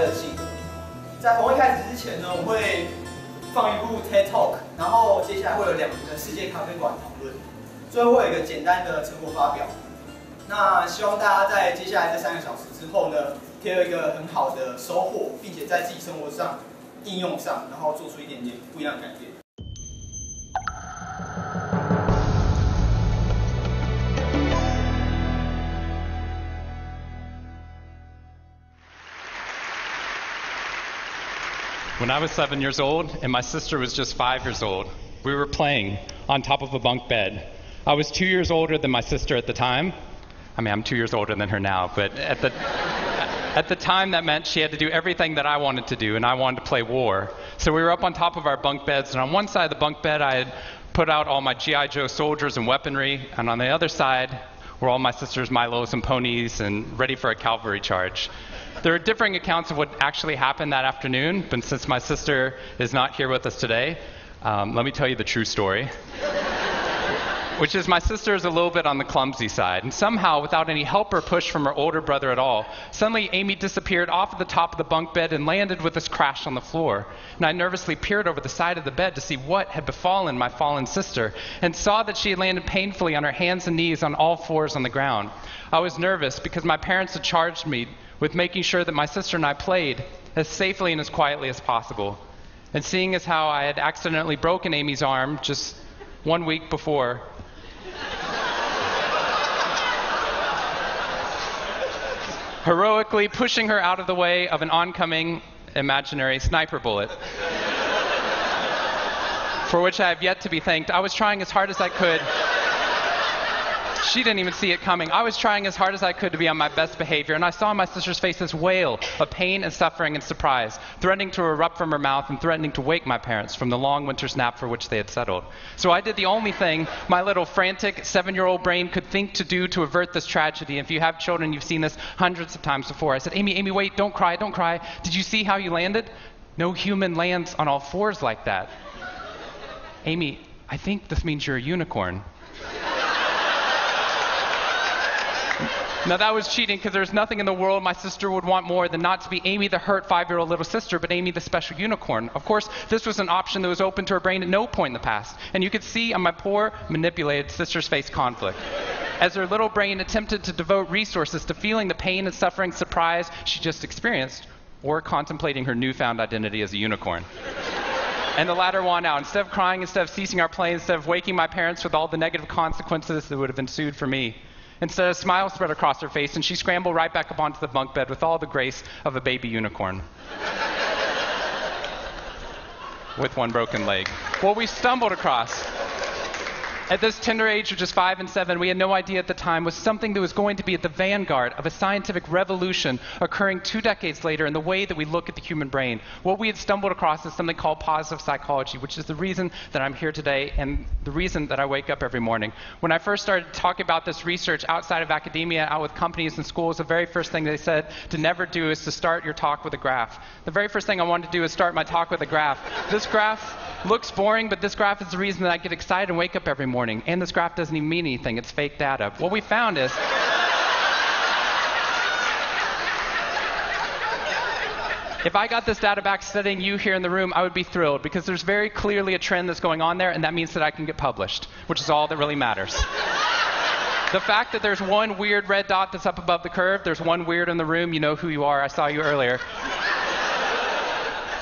乐性。在活动一开始之前呢，我会放一部 TED Talk， 然后接下来会有2个世界咖啡馆讨论，最后会有一个简单的成果发表。那希望大家在接下来这3个小时之后呢，可以有一个很好的收获，并且在自己生活上应用上，然后做出一点点不一样的改变。When I was 7 years old and my sister was just 5 years old, we were playing on top of a bunk bed. I was 2 years older than my sister at the time. I mean, I'm 2 years older than her now, but at the time that meant she had to do everything that I wanted to do, and I wanted to play war. So we were up on top of our bunk beds, and on one side of the bunk bed I had put out all my G.I. Joe soldiers and weaponry, and on the other side were all my sister's Milos and ponies and ready for a cavalry charge. There are differing accounts of what actually happened that afternoon, but since my sister is not here with us today, let me tell you the true story. Which is my sister is a little bit on the clumsy side, and somehow, without any help or push from her older brother at all, suddenly Amy disappeared off of the top of the bunk bed and landed with us crash on the floor. And I nervously peered over the side of the bed to see what had befallen my fallen sister, and saw that she had landed painfully on her hands and knees on all fours on the ground. I was nervous because my parents had charged me with making sure that my sister and I played as safely and as quietly as possible. And seeing as how I had accidentally broken Amy's arm just 1 week before, heroically pushing her out of the way of an oncoming imaginary sniper bullet, for which I have yet to be thanked. I was trying as hard as I could. She didn't even see it coming. I was trying as hard as I could to be on my best behavior, and I saw my sister's face this wail of pain and suffering and surprise, threatening to erupt from her mouth and threatening to wake my parents from the long winter's nap for which they had settled. So I did the only thing my little frantic 7-year-old brain could think to do to avert this tragedy. And if you have children, you've seen this hundreds of times before. I said, Amy, wait, don't cry, don't cry. Did you see how you landed? No human lands on all fours like that. Amy, I think this means you're a unicorn. Now that was cheating, because there's nothing in the world my sister would want more than not to be Amy the hurt 5-year-old little sister, but Amy the special unicorn. Of course, this was an option that was open to her brain at no point in the past, and you could see on my poor, manipulated sister's face conflict, as her little brain attempted to devote resources to feeling the pain and suffering, surprise she just experienced, or contemplating her newfound identity as a unicorn. And the latter won out. Instead of crying, instead of ceasing our play, instead of waking my parents with all the negative consequences that would have ensued for me, instead, a smile spread across her face, and she scrambled right back up onto the bunk bed with all the grace of a baby unicorn. With one broken leg. What we stumbled across at this tender age of just 5 and 7, we had no idea at the time, was something that was going to be at the vanguard of a scientific revolution occurring 2 decades later in the way that we look at the human brain. What we had stumbled across is something called positive psychology, which is the reason that I'm here today and the reason that I wake up every morning. When I first started talking about this research outside of academia, out with companies and schools, the very first thing they said to never do is to start your talk with a graph. The very first thing I wanted to do is start my talk with a graph. This graph looks boring, but this graph is the reason that I get excited and wake up every morning. And this graph doesn't even mean anything. It's fake data. What we found is if I got this data back studying you here in the room, I would be thrilled, because there's very clearly a trend that's going on there, and that means that I can get published, which is all that really matters. The fact that there's one weird red dot that's up above the curve, there's one weird in the room, you know who you are, I saw you earlier.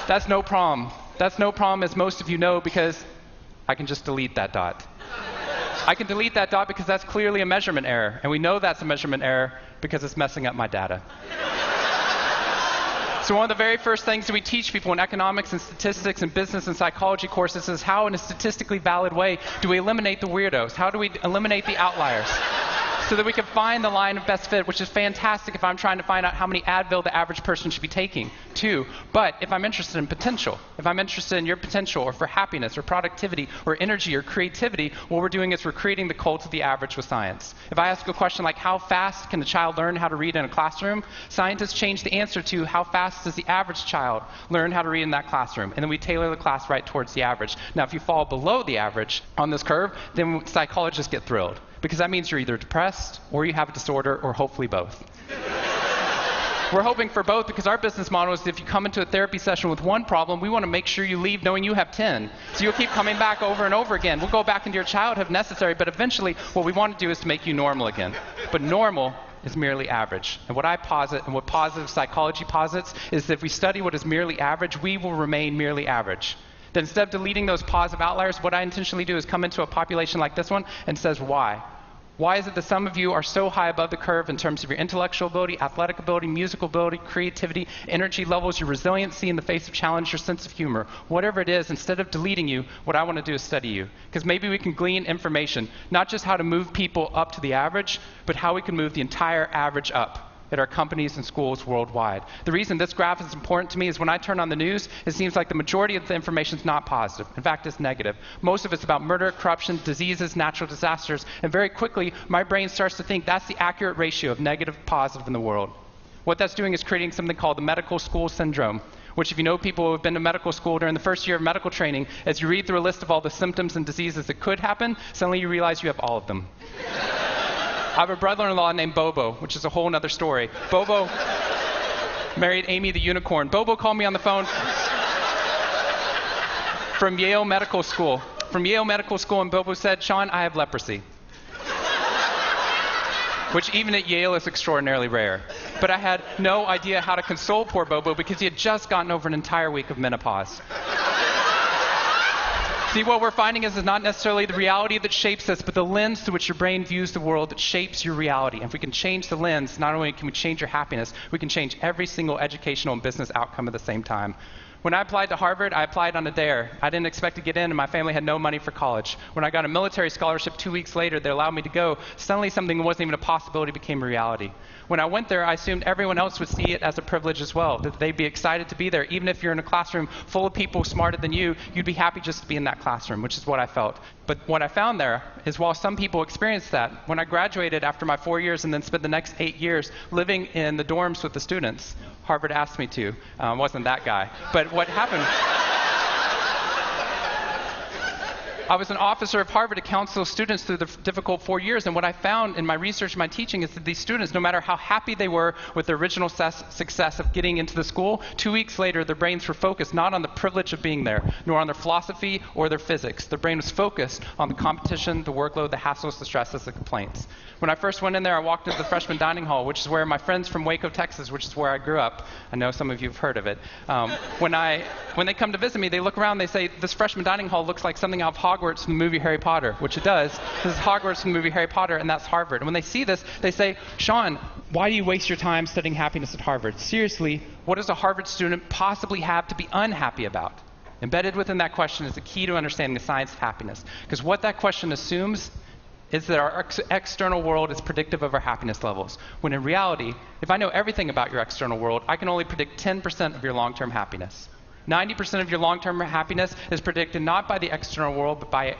That's no problem. That's no problem, as most of you know, because I can just delete that dot. I can delete that dot because that's clearly a measurement error, and we know that's a measurement error because it's messing up my data. So one of the very first things that we teach people in economics and statistics and business and psychology courses is how, in a statistically valid way, do we eliminate the weirdos? How do we eliminate the outliers? So that we can find the line of best fit, which is fantastic if I'm trying to find out how many Advil the average person should be taking, too. But if I'm interested in potential, if I'm interested in your potential, or for happiness, or productivity, or energy, or creativity, what we're doing is we're creating the cult of the average with science. If I ask a question like, how fast can a child learn how to read in a classroom? Scientists change the answer to, how fast does the average child learn how to read in that classroom? And then we tailor the class right towards the average. Now, if you fall below the average on this curve, then psychologists get thrilled, because that means you're either depressed, or you have a disorder, or hopefully both. We're hoping for both because our business model is if you come into a therapy session with one problem, we want to make sure you leave knowing you have 10. So you'll keep coming back over and over again. We'll go back into your childhood if necessary, but eventually what we want to do is to make you normal again. But normal is merely average. And what I posit, and what positive psychology posits, is that if we study what is merely average, we will remain merely average. That instead of deleting those positive outliers, what I intentionally do is come into a population like this one and says, why? Why is it that some of you are so high above the curve in terms of your intellectual ability, athletic ability, musical ability, creativity, energy levels, your resiliency in the face of challenge, your sense of humor? Whatever it is, instead of deleting you, what I want to do is study you. Because maybe we can glean information, not just how to move people up to the average, but how we can move the entire average up at our companies and schools worldwide. The reason this graph is important to me is when I turn on the news, it seems like the majority of the information is not positive. In fact, it's negative. Most of it's about murder, corruption, diseases, natural disasters, and very quickly, my brain starts to think that's the accurate ratio of negative to positive in the world. What that's doing is creating something called the medical school syndrome, which if you know people who have been to medical school during the first year of medical training, as you read through a list of all the symptoms and diseases that could happen, suddenly you realize you have all of them. I have a brother-in-law named Bobo, which is a whole other story. Bobo married Amy the unicorn. Bobo called me on the phone from Yale Medical School. And Bobo said, Sean, I have leprosy. Which even at Yale is extraordinarily rare. But I had no idea how to console poor Bobo because he had just gotten over an entire week of menopause. See, what we're finding is not necessarily the reality that shapes us, but the lens through which your brain views the world that shapes your reality. And if we can change the lens, not only can we change your happiness, we can change every single educational and business outcome at the same time. When I applied to Harvard, I applied on a dare. I didn't expect to get in, and my family had no money for college. When I got a military scholarship 2 weeks later that allowed me to go, suddenly something that wasn't even a possibility became a reality. When I went there, I assumed everyone else would see it as a privilege as well, that they'd be excited to be there. Even if you're in a classroom full of people smarter than you, you'd be happy just to be in that classroom, which is what I felt. But what I found there is while some people experienced that, when I graduated after my 4 years and then spent the next 8 years living in the dorms with the students, Harvard asked me to. Wasn't that guy. But what happened? I was an officer of Harvard to counsel students through the difficult 4 years, and what I found in my research and my teaching is that these students, no matter how happy they were with their original success of getting into the school, 2 weeks later their brains were focused not on the privilege of being there, nor on their philosophy or their physics. Their brain was focused on the competition, the workload, the hassles, the stresses, the complaints. When I first went in there, I walked into the freshman dining hall, which is where my friends from Waco, Texas, which is where I grew up, I know some of you have heard of it. When they come to visit me, they look around, they say, this freshman dining hall looks like something out of Hogwarts from the movie Harry Potter, which it does. This is Hogwarts from the movie Harry Potter, and that's Harvard. And when they see this, they say, Sean, why do you waste your time studying happiness at Harvard? Seriously, what does a Harvard student possibly have to be unhappy about? Embedded within that question is the key to understanding the science of happiness. Because what that question assumes is that our external world is predictive of our happiness levels. When in reality, if I know everything about your external world, I can only predict 10% of your long-term happiness. 90% of your long-term happiness is predicted not by the external world, but by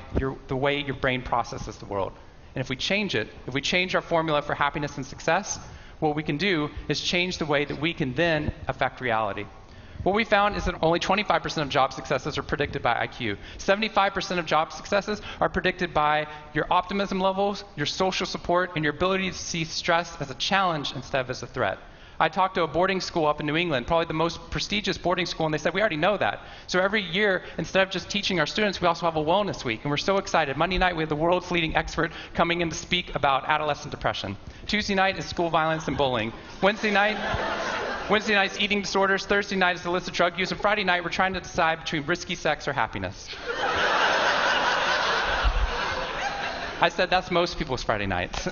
the way your brain processes the world. And if we change it, if we change our formula for happiness and success, what we can do is change the way that we can then affect reality. What we found is that only 25% of job successes are predicted by IQ. 75% of job successes are predicted by your optimism levels, your social support, and your ability to see stress as a challenge instead of as a threat. I talked to a boarding school up in New England, probably the most prestigious boarding school, and they said, we already know that. So every year, instead of just teaching our students, we also have a wellness week, and we're so excited. Monday night, we have the world's leading expert coming in to speak about adolescent depression. Tuesday night is school violence and bullying. Wednesday night's eating disorders. Thursday night is illicit drug use. And Friday night, we're trying to decide between risky sex or happiness. I said that's most people's Friday nights.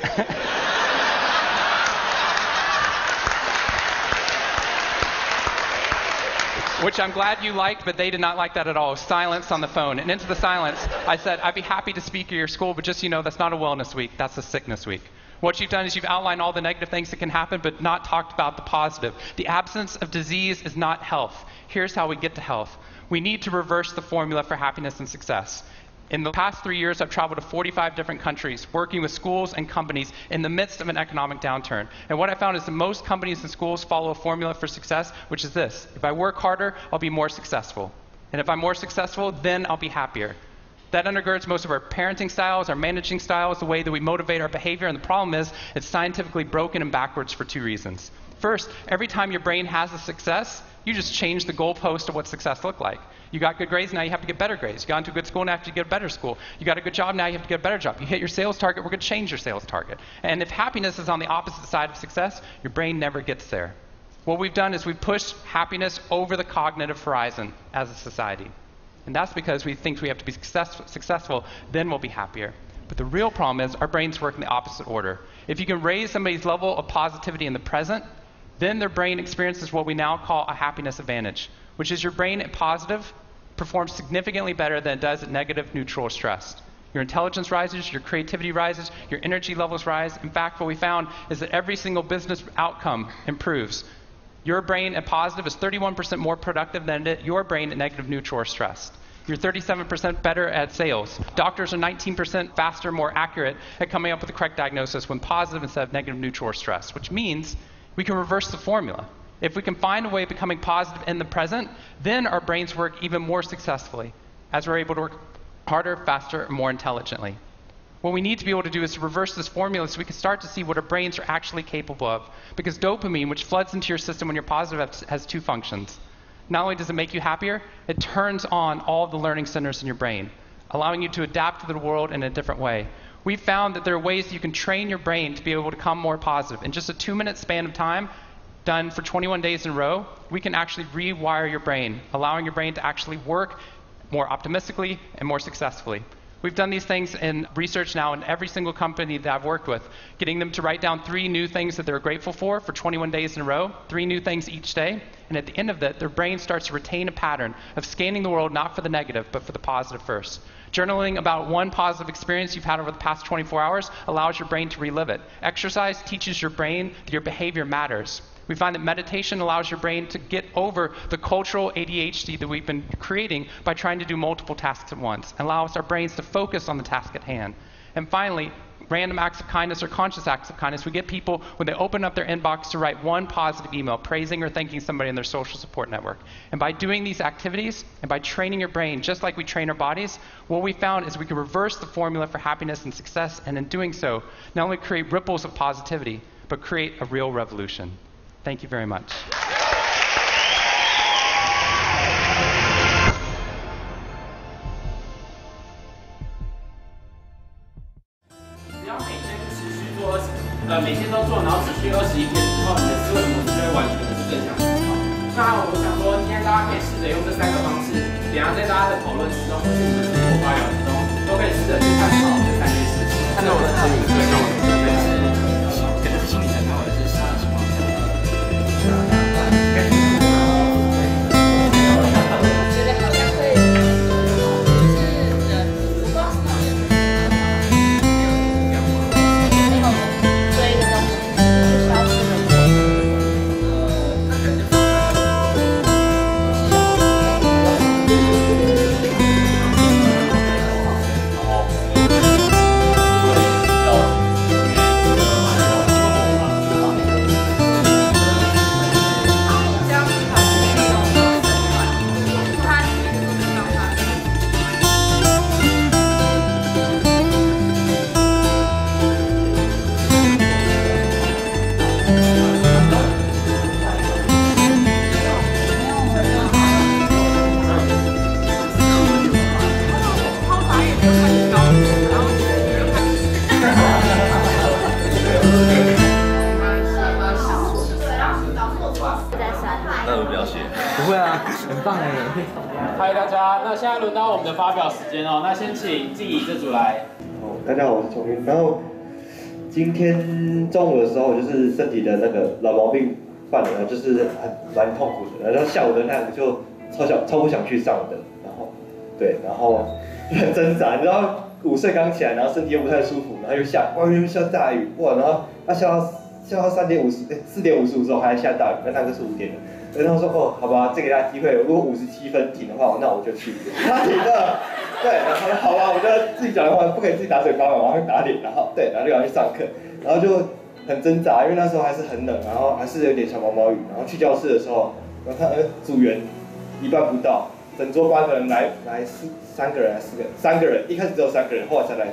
Which I'm glad you liked, but they did not like that at all. Silence on the phone. And into the silence, I said, I'd be happy to speak at your school, but just so you know, that's not a wellness week. That's a sickness week. What you've done is you've outlined all the negative things that can happen, but not talked about the positive. The absence of disease is not health. Here's how we get to health. We need to reverse the formula for happiness and success. In the past 3 years, I've traveled to 45 different countries, working with schools and companies in the midst of an economic downturn. And what I found is that most companies and schools follow a formula for success, which is this. If I work harder, I'll be more successful. And if I'm more successful, then I'll be happier. That undergirds most of our parenting styles, our managing styles, the way that we motivate our behavior. And the problem is it's scientifically broken and backwards for 2 reasons. First, every time your brain has a success, you just change the goalpost of what success looked like. You got good grades, now you have to get better grades. You got into a good school, now you have to get a better school. You got a good job, now you have to get a better job. You hit your sales target, we're going to change your sales target. And if happiness is on the opposite side of success, your brain never gets there. What we've done is we've pushed happiness over the cognitive horizon as a society. And that's because we think we have to be successful, then we'll be happier. But the real problem is our brains work in the opposite order. If you can raise somebody's level of positivity in the present, then their brain experiences what we now call a happiness advantage, which is your brain at positive performs significantly better than it does at negative, neutral, or stressed. Your intelligence rises, your creativity rises, your energy levels rise. In fact, what we found is that every single business outcome improves. Your brain at positive is 31% more productive than your brain at negative, neutral, or stressed. You're 37% better at sales. Doctors are 19% faster, more accurate at coming up with the correct diagnosis when positive instead of negative, neutral, or stressed, which means we can reverse the formula. If we can find a way of becoming positive in the present, then our brains work even more successfully as we're able to work harder, faster, and more intelligently. What we need to be able to do is to reverse this formula so we can start to see what our brains are actually capable of. Because dopamine, which floods into your system when you're positive, has 2 functions. Not only does it make you happier, it turns on all the learning centers in your brain, allowing you to adapt to the world in a different way. We've found that there are ways that you can train your brain to be able to become more positive. In just a 2-minute span of time, done for 21 days in a row, we can actually rewire your brain, allowing your brain to actually work more optimistically and more successfully. We've done these things in research now in every single company that I've worked with, getting them to write down 3 new things that they're grateful for 21 days in a row, 3 new things each day. And at the end of that, their brain starts to retain a pattern of scanning the world not for the negative, but for the positive first. Journaling about 1 positive experience you've had over the past 24 hours allows your brain to relive it. Exercise teaches your brain that your behavior matters. We find that meditation allows your brain to get over the cultural ADHD that we've been creating by trying to do multiple tasks at once, and allows our brains to focus on the task at hand. And finally, random acts of kindness or conscious acts of kindness. We get people, when they open up their inbox, to write 1 positive email praising or thanking somebody in their social support network. And by doing these activities and by training your brain, just like we train our bodies, what we found is we can reverse the formula for happiness and success, and in doing so, not only create ripples of positivity, but create a real revolution. Thank you very much. 只要每天持续做每天都做，然后持续21天之后，你的思维模式就会完全的是正向思考。那我想说，今天大家可以试着用这3个方式，等下在大家的讨论之中，或是你们自己发表之中，都可以试着去探讨这3件事情。看到我的成语，对，可能是心理层面，或者是实际情况下。不会啊，很棒哎！嗨，大家，那现在轮到我们的发表时间哦。那先请自己这组来。大家好，我是崇云。然后今天中午的时候，就是身体的那个老毛病犯了，就是蛮痛苦的。然后下午的那我就超不想去上的。然后就很挣扎。你知道午睡刚起来，然后身体又不太舒服，然后外面又下大雨，哇！然后下到4点55之后还在下大雨，那个是5点的。然后说好吧，再给他机会，如果57分停的话，那我就去。他停了，对，然后他说好吧，我就自己讲的话不可以自己打嘴巴嘛，我要打脸，然后就赶快去上课，然后就很挣扎，因为那时候还是很冷，然后还是有点小毛毛雨，然后去教室的时候，然后看组员一半不到，整桌8个人来3个人还是4个人，3个人，一开始只有3个人，后来才来，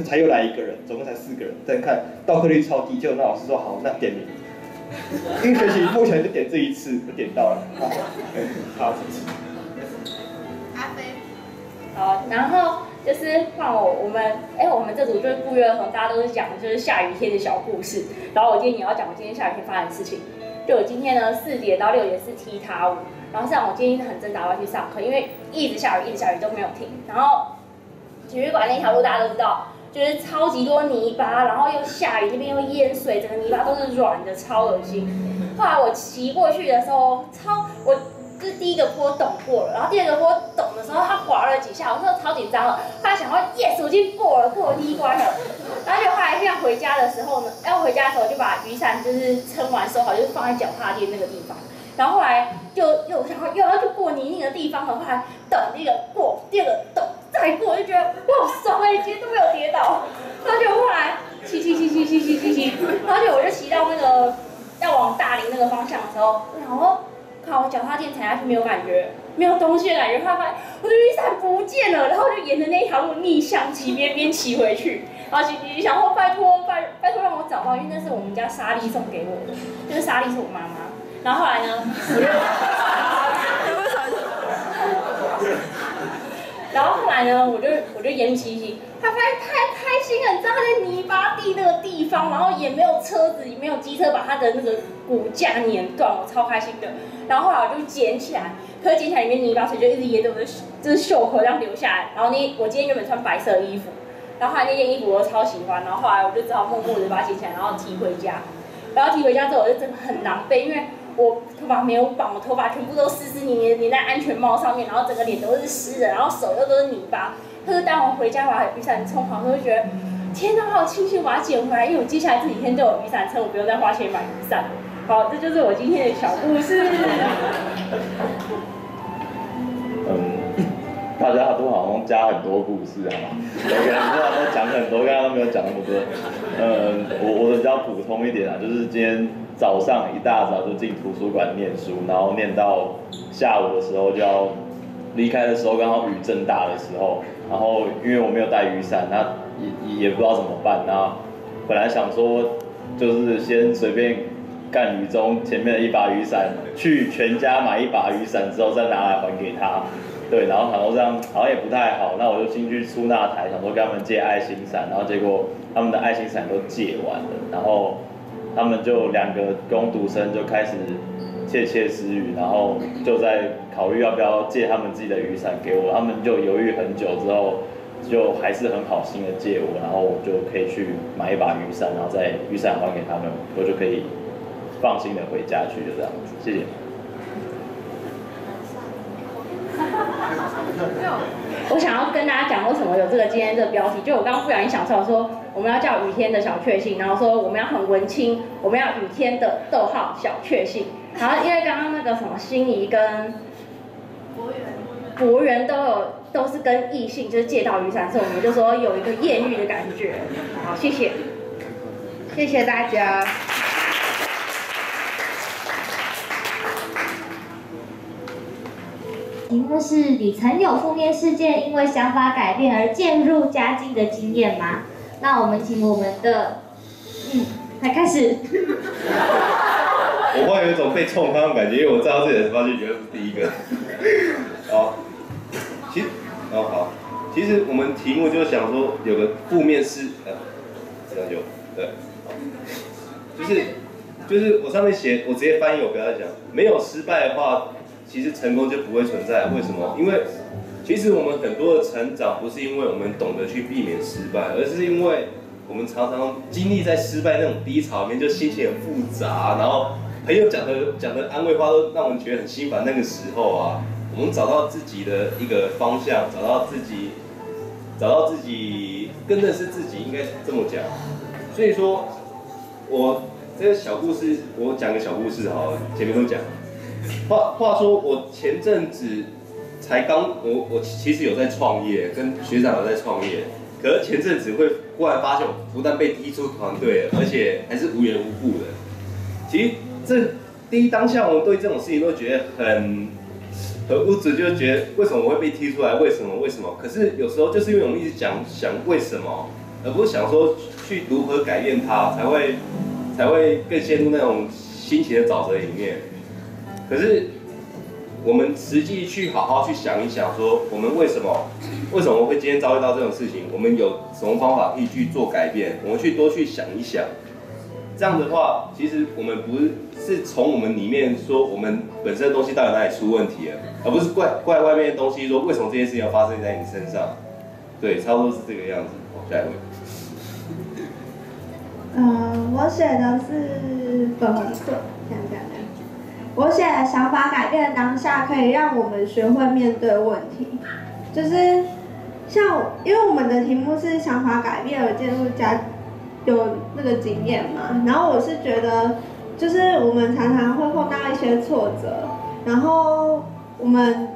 才又来1个人，总共才4个人。再看到课率超低，就那老师说好，那点名。一个学期目前就点这一次，就点到了。好，阿飞。好，然后就是换我们这组就是不约而同，大家都是讲就是下雨天的小故事。然后我今天也要讲我今天下雨天发生的事情。就我今天呢4点到6点是踢踏舞，然后像我今天很挣扎要去上课，因为一直下雨都没有停。然后体育馆那条路大家都知道。就是超级多泥巴，然后又下雨，那边又淹水，整个泥巴都是软的，超恶心。后来我骑过去的时候，我就是第一个坡懂过了，然后第二个坡懂的时候，它滑了几下，我那时候超紧张了。后来想说 ，yes， 我已经过了第一关了。然后就后来要回家的时候呢，要回家的时候我就把雨伞就是撑完收好，就是放在脚踏垫那个地方。然后后来又想又要去过泥泞的地方了，后来等那个过，第二个等。再过我就觉得哇爽哎，今天都没有跌倒。然后就后来骑，然后我就骑到那个要往大林那个方向的时候，然后靠，我脚踏垫踩下去没有感觉，没有东西的感觉，后来我的雨伞不见了，然后就沿着那条路逆向骑，边骑回去，然后骑想说拜托让我找到，因为那是我们家莎莉送给我的，就是莎莉是我妈妈。然后后来呢，然后后来呢，我就沿路骑，他发现太开心了，你知道他在泥巴地那个地方，然后也没有车子，也没有机车把他的那个骨架碾断，我超开心的。然后后来我就捡起来，可是捡起来里面泥巴水就一直沿着我的就是袖口这样流下来。然后我今天原本穿白色的衣服，然后后来那件衣服我超喜欢，然后后来我就只好默默的把它捡起来，然后提回家。然后提回家之后，我就真的很狼狈，因为我头发没有绑，我头发全部都湿黏黏在安全帽上面，然后整个脸都是湿的，然后手又都是泥巴。可是当我回家把雨伞冲好，我就觉得天哪，好庆幸把它捡回来，因为我接下来这几天都有雨伞撑，我不用再花钱买雨伞。好，这就是我今天的小故事。大家都好像加很多故事啊，每个人都讲很多，刚刚都没有讲那么多。我的比较普通一点啊，就是今天早上一大早就进图书馆念书，然后念到下午的时候就要离开的时候，刚好雨正大的时候，然后因为我没有带雨伞，那也不知道怎么办，那本来想说就是先随便干雨中前面的一把雨伞，去全家买一把雨伞之后再拿来还给他。对，然后想说这样好像也不太好，那我就进去出纳台，想说跟他们借爱心伞，然后结果他们的爱心伞都借完了，然后他们就2个工读生就开始窃私语，然后就在考虑要不要借他们自己的雨伞给我，他们就犹豫很久之后，就还是很好心的借我，然后我就可以去买一把雨伞，然后再雨伞还给他们，我就可以放心的回家去，就这样子，谢谢。我想要跟大家讲为什么有今天这个标题，就我刚刚不小心想出来说我们要叫雨天的小确幸，然后说我们要很文青，我们要雨天的小确幸。然后因为刚刚那个什么心仪跟博源都是跟异性就是借到雨伞，所以我们就说有一个艳遇的感觉。好，谢谢大家。题目是：你曾有负面事件因为想法改变而渐入佳境的经验吗？那我们请我们的，来开始。我忽然有一种被冲康的感觉，因为我站到这里的时候就觉得是第一个。好，好，其实我们题目就想说有个负面事，这样对，就是我上面写，我直接翻译，我不要讲，没有失败的话。其实成功就不会存在，为什么？因为其实我们很多的成长不是因为我们懂得去避免失败，而是因为我们常常经历在失败那种低潮里面，就心情很复杂，然后朋友讲的安慰话都让我们觉得很心烦。那个时候啊，我们找到自己的一个方向，找到自己更认识自己，应该这么讲。所以说，我这个小故事，我讲个小故事好了，前面都讲。话说我前阵子才我其实有在创业，跟学长有在创业，可是前阵子会忽然发现我不但被踢出团队了，而且还是无缘无故的。其实这第一当下我对这种事情都觉得很无助，就觉得为什么我会被踢出来？为什么？可是有时候就是因为我们一直想为什么，而不是想说去如何改变它，才会更陷入那种心情的沼泽里面。可是我们实际去好好去想一想，说我们为什么会今天遭遇到这种事情？我们有什么方法可以去做改变？我们多去想一想。这样的话，其实我们不是从我们里面说我们本身的东西到底哪里出问题了，而不是怪外面的东西说为什么这件事情要发生在你身上。对，差不多是这个样子。好，下一位。我写的是粉红色，这样。我写的想法改变的当下，可以让我们学会面对问题。就是因为我们的题目是想法改变而渐入佳，有那个经验嘛。然后我是觉得，就是我们常常会碰到一些挫折，然后我们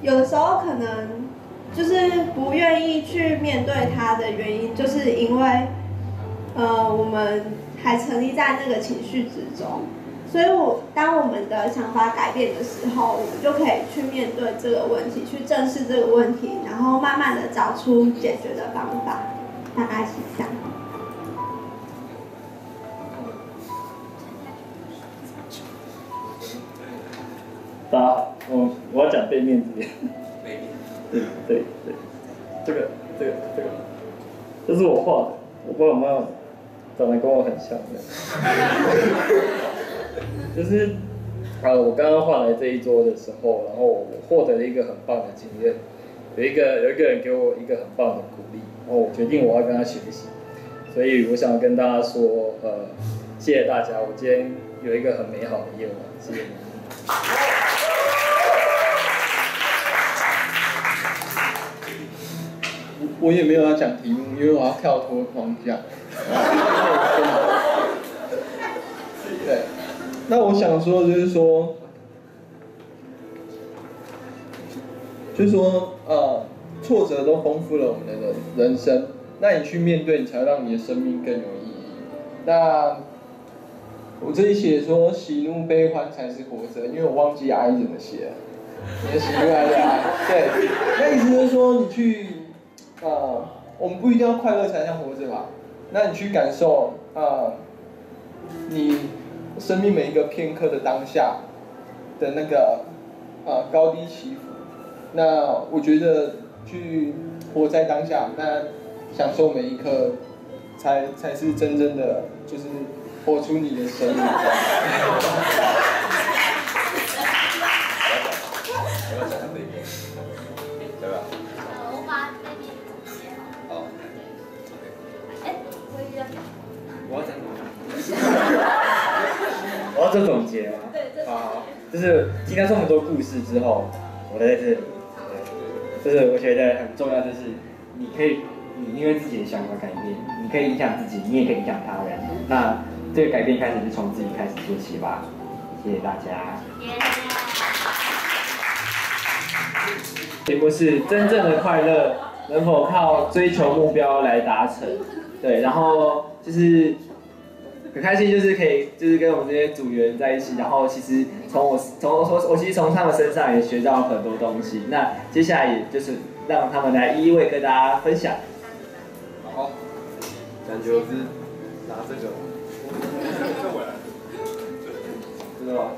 有的时候可能就是不愿意去面对它的原因，就是因为我们还沉溺在那个情绪之中。所以当我们的想法改变的时候，我们就可以去面对这个问题，去正视这个问题，然后慢慢的找出解决的方法，大概是这样。大家好，我要讲背面这边。背面。对，这个，这是我画的，我不知道有没有长得跟我很像的。就是我刚刚画来这一桌的时候，然后我获得了一个很棒的经验，有一个人给我一个很棒的鼓励，然后我决定我要跟他学习，所以我想跟大家说，谢谢大家，我今天有一个很美好的夜晚，谢谢你们。我也没有要讲题目，因为我要跳脱框架。对。那我想说的就是说，挫折都丰富了我们的人生。那你去面对，你才会让你的生命更有意义。那我这里写说，喜怒悲欢才是活着，因为我忘记哀怎么写了。你的喜怒哀的哀，对。那意思就是说，你去，我们不一定要快乐才像活着吧？那你去感受，你生命每一个片刻的当下的那个高低起伏，那我觉得去活在当下，那享受每一刻，才是真正的就是活出你的生命。我要讲背面，对吧？我把背面总结好。好。我要讲什么？我要做总结吗？对，好，就是听到这么多故事之后，我在这里，就是我觉得很重要，就是你因为自己的想法改变，你可以影响自己，你也可以影响他人。那这个改变开始是从自己开始做起吧。谢谢大家。题目是真正的快乐能否靠追求目标来达成？对，然后就是很开心，就是可以就是跟我们这些组员在一起，然后其实我其实从他们身上也学到很多东西。那接下来也就是让他们来一一跟大家分享。好，感觉我是拿这个，真的吗？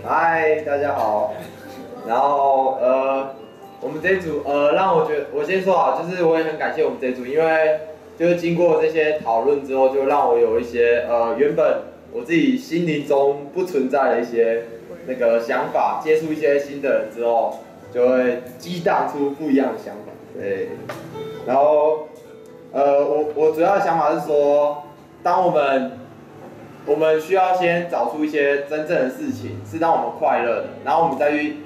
嗨，大家好。然后我们这一组让我先说好，就是我也很感谢我们这一组，因为就是经过这些讨论之后，就让我有一些原本我自己心灵中不存在的一些那个想法，接触一些新的人之后，就会激荡出不一样的想法。对，然后我主要的想法是说，当我们需要先找出一些真正的事情是让我们快乐的，然后我们再去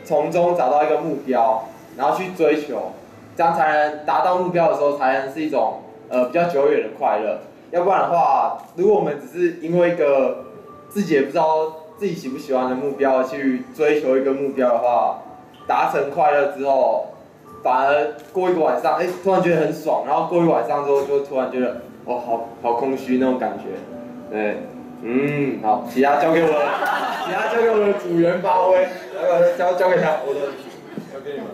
从中找到一个目标，然后去追求，这样才能达到目标的时候，才能是一种比较久远的快乐。要不然的话，如果我们只是因为一个自己也不知道自己喜不喜欢的目标去追求一个目标的话，达成快乐之后，反而过一个晚上，突然觉得很爽，然后过一晚上之后就突然觉得好空虚那种感觉。对，好，其他交给我的组员发挥，交给他，交给你们。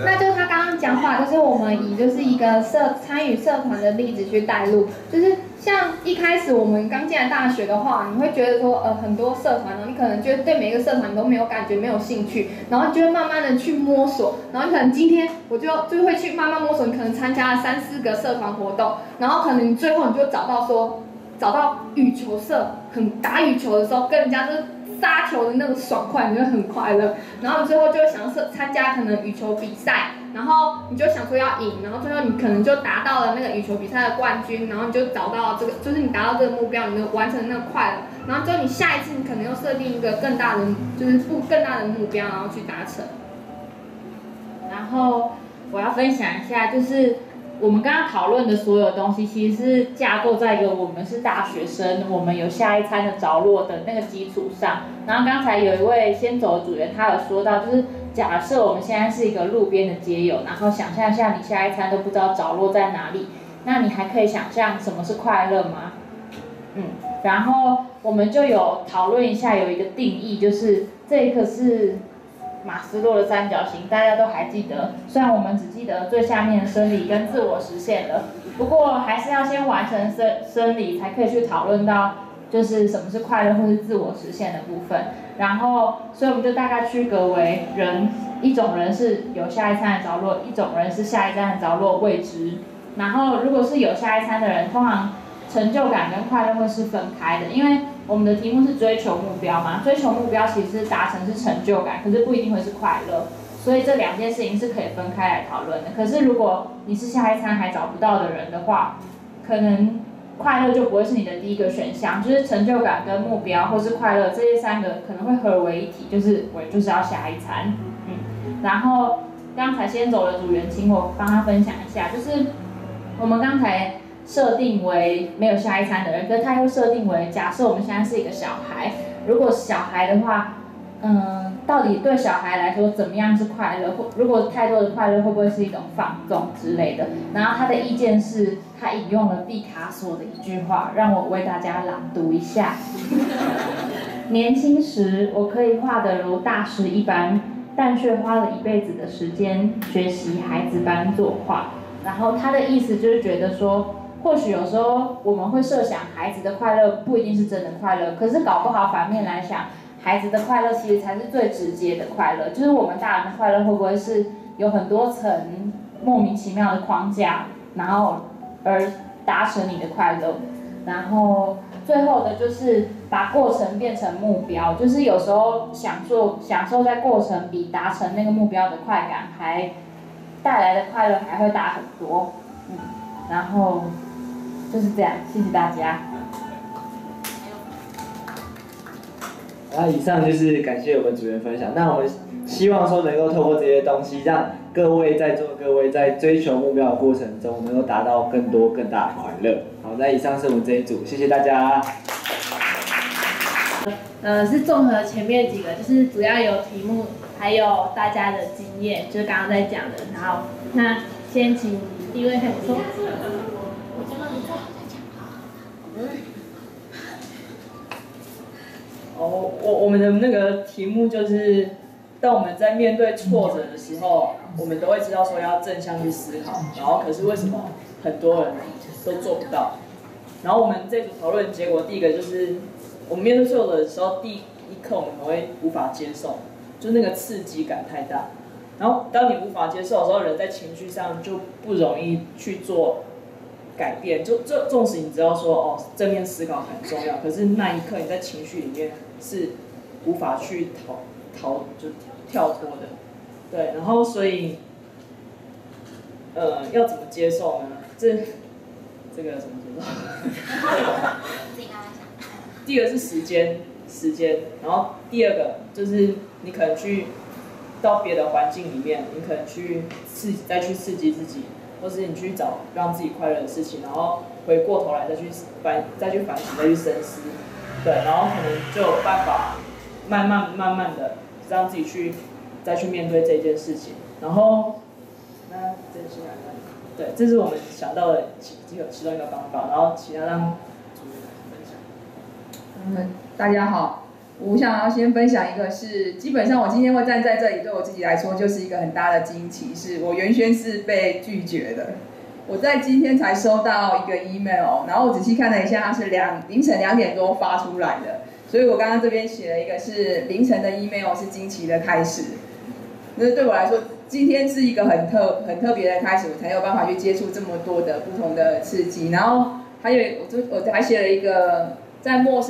那就他刚刚讲话，就是我们以就是一个参与社团的例子去带入，就是像一开始我们刚进来大学的话，你会觉得说很多社团呢，你可能觉得对每一个社团你都没有感觉、没有兴趣，然后你就会慢慢的去摸索，然后你可能今天我就会去慢慢摸索，你可能参加了3、4个社团活动，然后可能你最后你就找到羽球社，打羽球的时候跟人家就是杀球的那个爽快，你就很快乐，然后你最后就想要参加可能羽球比赛，然后你就想说要赢，然后最后你可能就达到了那个羽球比赛的冠军，然后你就找到这个，就是你达到这个目标，你就完成那个快乐，然后之后你下一次你可能又设定一个更大的目标，然后去达成。然后我要分享一下，就是我们刚刚讨论的所有东西，其实是架构在一个我们是大学生，我们有下一餐的着落的那个基础上。然后刚才有一位先走的组员，他有说到，就是假设我们现在是一个路边的街友，然后想象一下你下一餐都不知道着落在哪里，那你还可以想象什么是快乐吗？然后我们就有讨论一下，有一个定义，就是这个是马斯洛的三角形，大家都还记得。虽然我们只记得最下面的生理跟自我实现了，不过还是要先完成生理，才可以去讨论到就是什么是快乐或是自我实现的部分。然后，所以我们就大概区隔为人，一种人是有下一餐的着落，一种人是下一餐的着落未知。然后，如果是有下一餐的人，通常成就感跟快乐会是分开的，因为我们的题目是追求目标嘛，追求目标其实是达成是成就感，可是不一定会是快乐，所以这2件事情是可以分开来讨论的。可是如果你是下一餐还找不到的人的话，可能快乐就不会是你的第一个选项，就是成就感跟目标或是快乐这些3个可能会合为一体，就是我就是要下一餐。然后刚才先走的组员，请我帮他分享一下，就是我们刚才设定为没有下一餐的人，可是他又设定为假设我们现在是一个小孩，如果小孩的话，到底对小孩来说怎么样是快乐？或如果太多的快乐会不会是一种放纵之类的？然后他的意见是，他引用了毕卡索的一句话，让我为大家朗读一下。年轻时我可以画得如大师一般，但却花了一辈子的时间学习孩子般作画。然后他的意思就是觉得说，或许有时候我们会设想孩子的快乐不一定是真的快乐，可是搞不好反面来想，孩子的快乐其实才是最直接的快乐。就是我们大人的快乐会不会是有很多层莫名其妙的框架，然后而达成你的快乐？然后最后的就是把过程变成目标，就是有时候享受在过程比达成那个目标的快感还带来的快乐还会大很多。然后就是这样，谢谢大家。以上就是感谢我们组员分享。那我们希望说能够透过这些东西，让各位在追求目标的过程中，能够达到更多更大的快乐。好，那以上是我们这一组，谢谢大家。是综合前面几个，就是主要有题目，还有大家的经验，就是刚刚在讲的。然后，那先请第一位开始说。我们的那个题目就是，当我们在面对挫折的时候，我们都会知道说要正向去思考，然后可是为什么很多人都做不到？然后我们这组讨论结果，第一个就是我们面对挫折的时候，第一刻我们会无法接受，就那个刺激感太大。然后当你无法接受的时候，人在情绪上就不容易去做改变。纵使你知道说正面思考很重要，可是那一刻你在情绪里面是无法去跳脱的。对，然后所以要怎么接受呢？这个怎么接受？第一个是时间，然后第二个就是你可能去到别的环境里面，你可能再去刺激自己，或是你去找让自己快乐的事情，然后回过头来再去反省，再去深思，对，然后可能就有办法慢慢的让自己再去面对这件事情。然后对，这是我们想到的其中一个方法，然后其他让大家好，我想要先分享一个是，基本上我今天会站在这里，对我自己来说就是一个很大的惊奇，是我原先是被拒绝的。我在今天才收到一个 email， 然后我仔细看了一下，它是凌晨2点多发出来的，所以我刚刚这边写了一个是凌晨的 email 是惊奇的开始。那对我来说，今天是一个很特别的开始，我才有办法去接触这么多的不同的刺激。然后还有我还写了一个在陌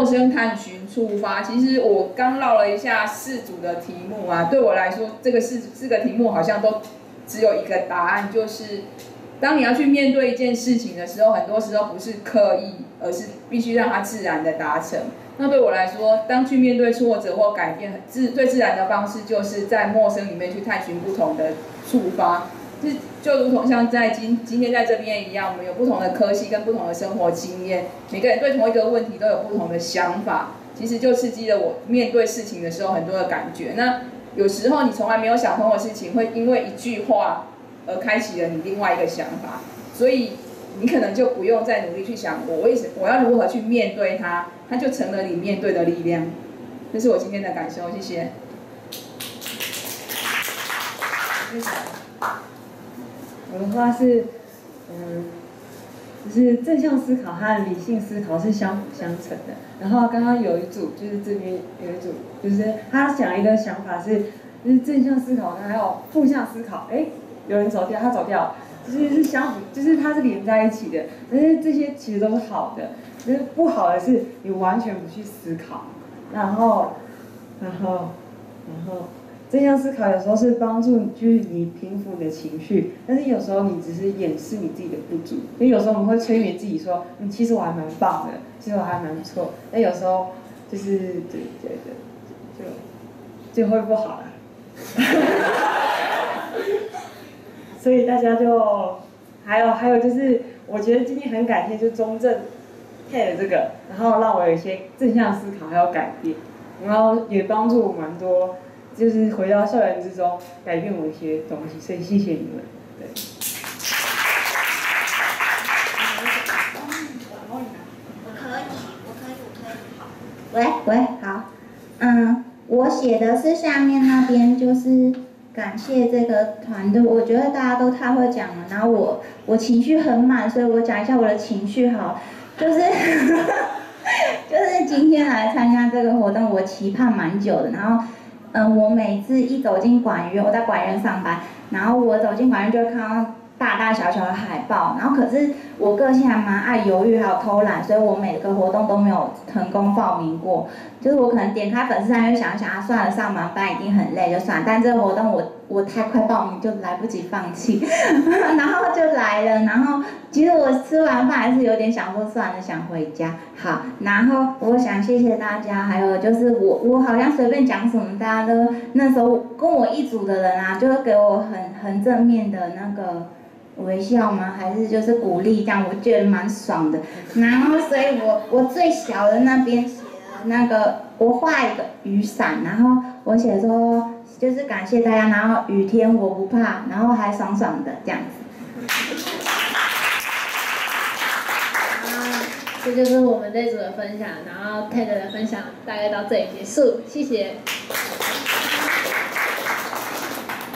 生探寻触发。其实我刚绕了一下4组的题目啊，对我来说这个四个题目好像都只有一个答案，就是当你要去面对一件事情的时候，很多时候不是刻意，而是必须让它自然的达成。那对我来说，当去面对挫折或改变，最自然的方式就是在陌生里面去探寻不同的触发。就如同像在今天在这边一样，我们有不同的科系跟不同的生活经验，每个人对同一个问题都有不同的想法，其实就刺激了我面对事情的时候很多的感觉。那有时候你从来没有想通的事情，会因为一句话而开启了你另外一个想法，所以你可能就不用再努力去想我要如何去面对它，它就成了你面对的力量。这是我今天的感受，谢谢。我的话是，就是正向思考和理性思考是相辅相成的。然后刚刚有一组，就是这边有一组，就是他讲一个想法是，就是正向思考还有负向思考，有人走掉，他走掉，就是相辅，就是它是连在一起的。但是这些其实都是好的，但是不好的是你完全不去思考，然后。正向思考有时候是帮助就是你平复你的情绪，但是有时候你只是掩饰你自己的不足。因为有时候我们会催眠自己说，其实我还蛮棒的，其实我还蛮不错。但有时候就是就会不好了。所以大家就还有就是，我觉得今天很感谢就中正 TED 这个，然后让我有一些正向思考还有改变，然后也帮助我蛮多。就是回到校园之中，改变我一些东西，所以谢谢你们。对。我可以，喂，好，我写的是下面那边，就是感谢这个团队，我觉得大家都太会讲了，然后我情绪很满，所以我讲一下我的情绪好，就是就是今天来参加这个活动，我期盼蛮久的，然后。我每次一走进管院，我在管院上班，然后我走进管院就会看到大大小小的海报，然后可是我个性还蛮爱犹豫还有偷懒，所以我每个活动都没有成功报名过。就是我可能点开粉丝专页想一想算了，上班已经很累就算了，但这个活动我太快报名就来不及放弃，然后就来了。然后其实我吃完饭还是有点想说算了，想回家。好，然后我想谢谢大家，还有就是我好像随便讲什么，大家都那时候跟我一组的人啊，就是给我很正面的那个。微笑吗？还是就是鼓励这样？我觉得蛮爽的。然后，所以我最小的那边写了那个，我画一个雨伞，然后我写说就是感谢大家，然后雨天我不怕，然后还爽爽的这样子。这就是我们这组的分享，然后 TED 的分享大概到这里结束，谢谢。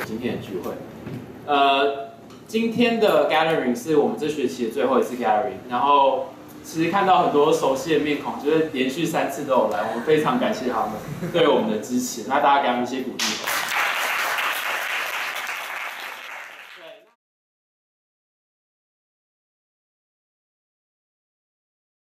今天的聚会，今天的 gathering 是我们这学期的最后一次 gathering， 然后其实看到很多熟悉的面孔，就是连续3次都有来，我们非常感谢他们对我们的支持，那大家给他们一些鼓励。